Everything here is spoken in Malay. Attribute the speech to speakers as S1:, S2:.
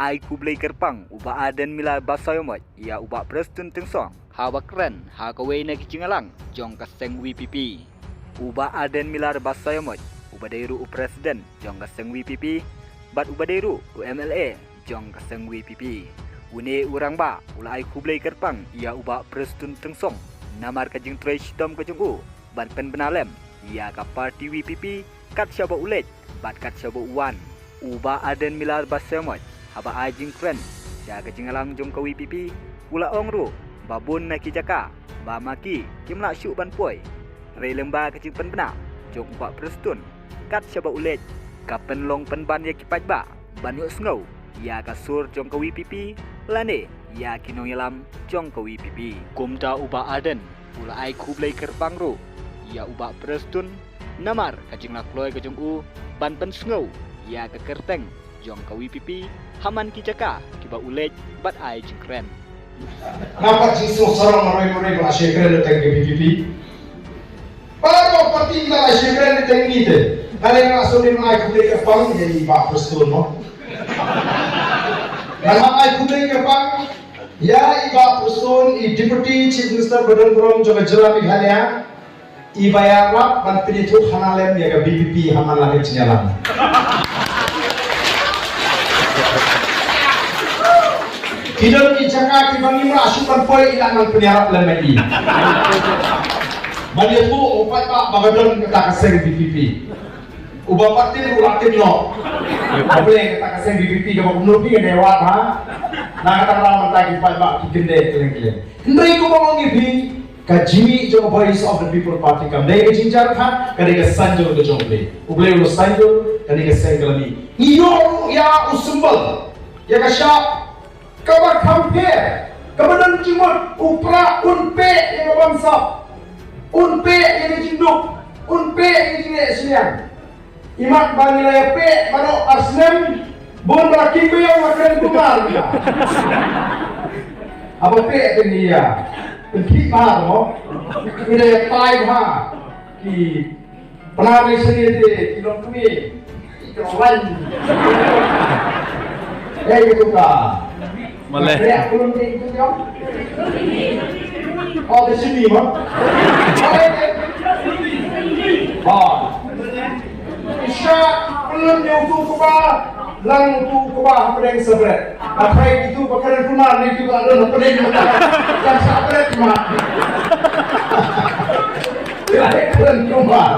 S1: ai kublai kerpang uba aden mila basayomot ia uba prestun tengsong ha bakren ha kawei na kichingalang jong kaseng WPP uba aden mila basayomot uba dairu presiden jong kaseng WPP bat uba dairu MLA jong kaseng WPP une urang ba ula ai kublai kerpang ia uba prestun tengsong namar kajing trai shitom kajung ban pen benalem ia ka parti WPP kat syaba ulet bat kat syaba uwan uba aden milar basayomot haba ajing kren jaga jingalang jong ka WPP ula ongru babun na kijaka ba maki kimla syu ban poi rei lemba kajing pen bena jong ba prestun kat syaba ulet ka pen long pen ban ya kipat ba ban yo sngau ya ka sur jong ka WPP lane ya kinong yalam jong ka WPP kumta uba aden ula ai kublai kerpang ru ya uba prestun namar kajing lakloi kajong ban pen sngau ya ka kerteng jong ka WPP haman kijaka kiba ulet bat ai jingkren
S2: Nampak jisu sarang maroy-maroy ba syekren teng WPP baru pati la syekren teng ngite ale nga sunin ai kublai ka pang jadi ba prestun mo nama ai kublai ka pang ya iba prestun i deputy chief minister badan brom joga jela Meghalaya i bayarap ban pinitu hanalem ya ka BPP haman la cinyalan Kidon ni cakap di bangi mula asupan poi ilang nang peniarap lemedi. Bagi tu opat pak bagadon kita kaseng BPP. Ubah parti ulang tim no. Boleh kita kaseng BPP ke menurut dia dewan ha. Nah kata orang mentagi pak pak kikende keleng-keleng. Hendai ko mong ibi kajimi jo voice of the people party kam dai jinjar kha kadi ke sanjur ke jongle. Uble ulo sanjur kadi ke senglami. Iyo ya usumbal. Ya ka syap kabar compare kemudian cimut upra unpe yang bangsa unpe yang cinduk unpe yang cinduk sinian imat banilaya pe mano asnem bon beraking yang makan kumar apa pe ini ya penting mah mo ini ya pai mah ki penari sendiri kilom kami kilom lain gitu kah Malay. Ya, belum itu jom. Oh, di sini mah. Oh. Isya belum nyuku kuba, lang tu kuba pedeng sebret. Apa itu pakaran kumar ni juga ada pedeng mata. Yang sabret mah. Ya, pedeng kumar.